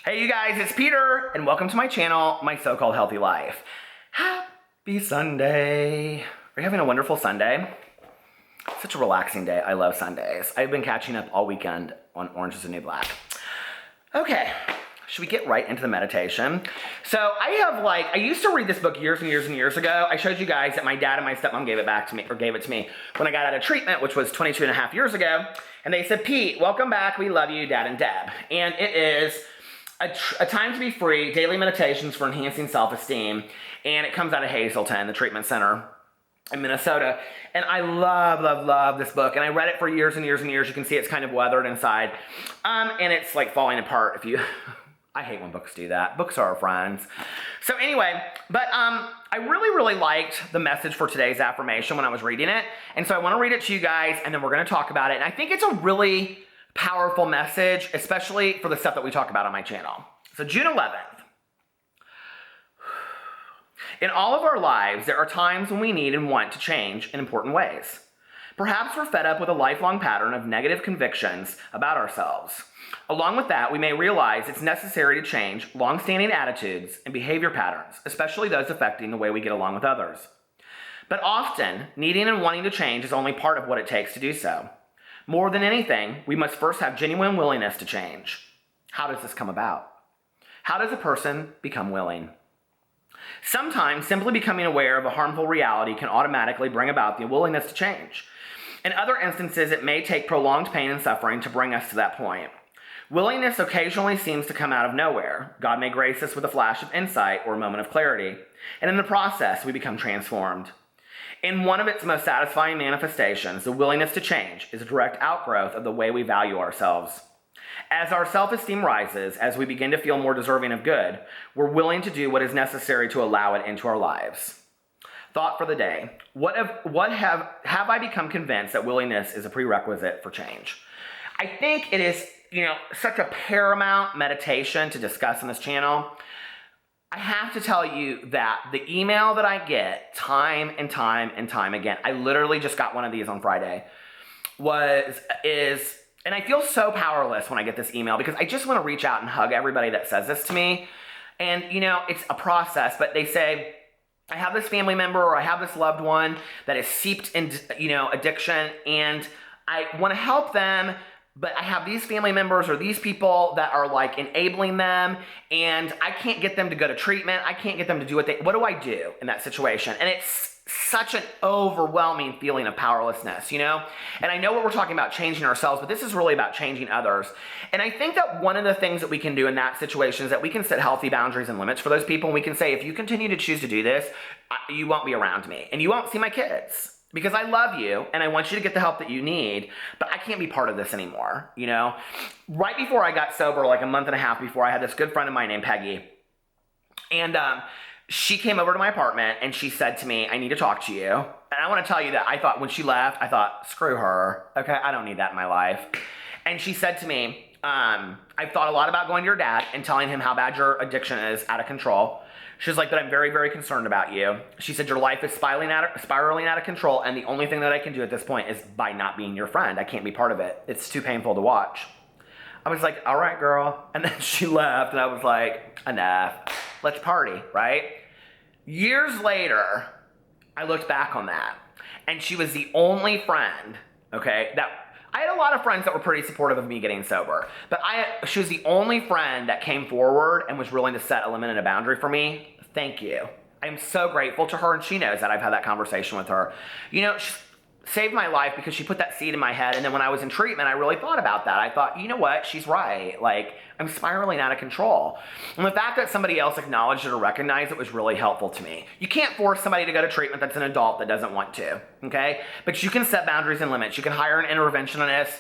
Hey you guys, it's Peter, and welcome to my channel, My So-Called Healthy Life. Happy Sunday. Are you having a wonderful Sunday? Such a relaxing day. I love Sundays. I've been catching up all weekend on Orange is the New Black. Okay, should we get right into the meditation? So I used to read this book years and years and years ago. I showed you guys that my dad and my stepmom gave it to me when I got out of treatment, which was 22 and a half years ago. And they said, Pete, welcome back. We love you, Dad and Deb. And it is a time to be free, daily meditations for enhancing self-esteem. And it comes out of Hazleton, the treatment center in Minnesota. And I love this book. And I read it for years and years and years. You can see it's kind of weathered inside. And it's like falling apart I hate when books do that. Books are our friends. So anyway, I really liked the message for today's affirmation when I was reading it. And so I want to read it to you guys, and then we're going to talk about it. And I think it's a really powerful message, especially for the stuff that we talk about on my channel. So June 11th. In all of our lives, there are times when we need and want to change in important ways. Perhaps we're fed up with a lifelong pattern of negative convictions about ourselves. Along with that, we may realize it's necessary to change long-standing attitudes and behavior patterns, especially those affecting the way we get along with others. But often, needing and wanting to change is only part of what it takes to do so. More than anything, we must first have genuine willingness to change. How does this come about? How does a person become willing? Sometimes, simply becoming aware of a harmful reality can automatically bring about the willingness to change. In other instances, it may take prolonged pain and suffering to bring us to that point. Willingness occasionally seems to come out of nowhere. God may grace us with a flash of insight or a moment of clarity, and in the process, we become transformed. In one of its most satisfying manifestations, the willingness to change is a direct outgrowth of the way we value ourselves. As our self-esteem rises, as we begin to feel more deserving of good, we're willing to do what is necessary to allow it into our lives. Thought for the day. Have I become convinced that willingness is a prerequisite for change? I think it is, such a paramount meditation to discuss on this channel. I have to tell you that the email that I get time and time again, I literally just got one of these on Friday, and I feel so powerless when I get this email because I just want to reach out and hug everybody that says this to me. And, it's a process, but they say, I have this family member or I have this loved one that is seeped in, addiction, and I want to help them, but I have these family members or these people that are like enabling them, and I can't get them to go to treatment. I can't get them to do what do I do in that situation? And it's such an overwhelming feeling of powerlessness, And I know what we're talking about, changing ourselves, but this is really about changing others. And I think that one of the things that we can do in that situation is that we can set healthy boundaries and limits for those people. And we can say, if you continue to choose to do this, you won't be around me and you won't see my kids. Because I love you and I want you to get the help that you need, but I can't be part of this anymore, Right before I got sober, like a month and a half before, I had this good friend of mine named Peggy. And she came over to my apartment and she said to me, I need to talk to you. And I want to tell you that I thought when she left, I thought, screw her. Okay, I don't need that in my life. And she said to me, I've thought a lot about going to your dad and telling him how bad your addiction is out of control. She's like, but I'm very concerned about you. She said, your life is spiraling out of control, and the only thing that I can do at this point is by not being your friend. I can't be part of it. It's too painful to watch. I was like, all right, girl. And then she left, and I was like, enough. Let's party, right? Years later, I looked back on that, and she was the only friend, okay, that I had a lot of friends that were pretty supportive of me getting sober, but she was the only friend that came forward and was willing to set a limit and a boundary for me. Thank you. I'm so grateful to her, and she knows that I've had that conversation with her. She saved my life because she put that seed in my head, and then when I was in treatment, I really thought about that. I thought, you know what? She's right. Like, I'm spiraling out of control. And the fact that somebody else acknowledged it or recognized it was really helpful to me. You can't force somebody to go to treatment that's an adult that doesn't want to, okay? But you can set boundaries and limits. You can hire an interventionalist.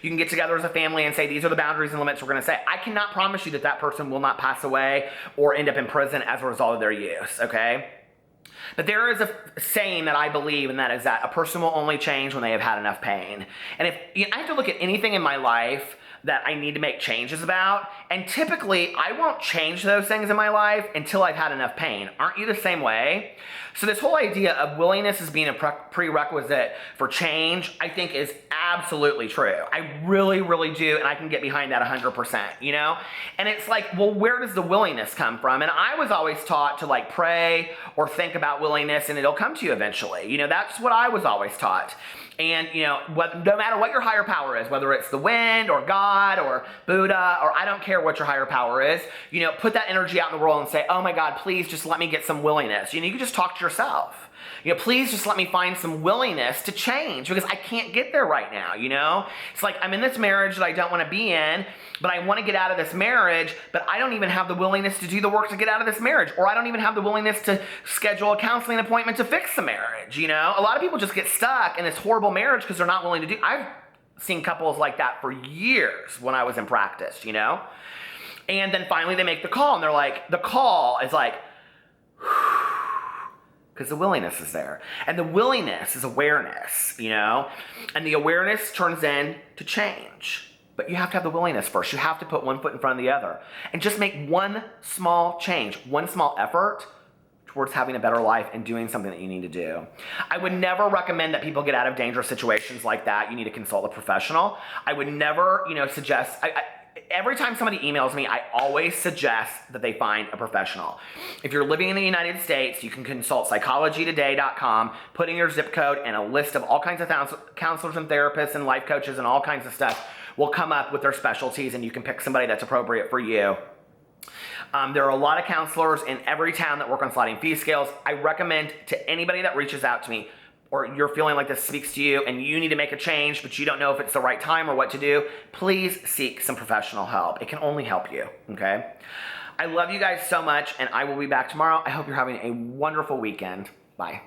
You can get together as a family and say, these are the boundaries and limits we're going to say. I cannot promise you that that person will not pass away or end up in prison as a result of their use, okay? But there is a saying that I believe, and that is that a person will only change when they have had enough pain. And I have to look at anything in my life that I need to make changes about. And typically, I won't change those things in my life until I've had enough pain. Aren't you the same way? So this whole idea of willingness as being a prerequisite for change, I think is absolutely true. I really, really do, and I can get behind that 100%, you know? And it's like, well, where does the willingness come from? And I was always taught to like pray or think about willingness and it'll come to you eventually. You know, that's what I was always taught. And, you know, no matter what your higher power is, whether it's the wind or God or Buddha, or I don't care what your higher power is, you know, put that energy out in the world and say, oh my God, please just let me get some willingness. You know, you can just talk to yourself. You know, please just let me find some willingness to change because I can't get there right now, you know? It's like I'm in this marriage that I don't want to be in, but I want to get out of this marriage, but I don't even have the willingness to do the work to get out of this marriage, or I don't even have the willingness to schedule a counseling appointment to fix the marriage, you know? A lot of people just get stuck in this horrible marriage because they're not willing to do. I've seen couples like that for years when I was in practice, you know? And then finally they make the call and they're like, the call is like, because the willingness is there. And the willingness is awareness, you know? And the awareness turns into change. But you have to have the willingness first. You have to put one foot in front of the other. And just make one small change, one small effort towards having a better life and doing something that you need to do. I would never recommend that people get out of dangerous situations like that. You need to consult a professional. I would never, you know, suggest... Every time somebody emails me, I always suggest that they find a professional. If you're living in the United States, you can consult psychologytoday.com, put in your zip code, and a list of all kinds of counselors and therapists and life coaches and all kinds of stuff will come up with their specialties, and you can pick somebody that's appropriate for you. There are a lot of counselors in every town that work on sliding fee scales. I recommend to anybody that reaches out to me, or you're feeling like this speaks to you and you need to make a change, but you don't know if it's the right time or what to do, please seek some professional help. It can only help you, okay? I love you guys so much, and I will be back tomorrow. I hope you're having a wonderful weekend. Bye.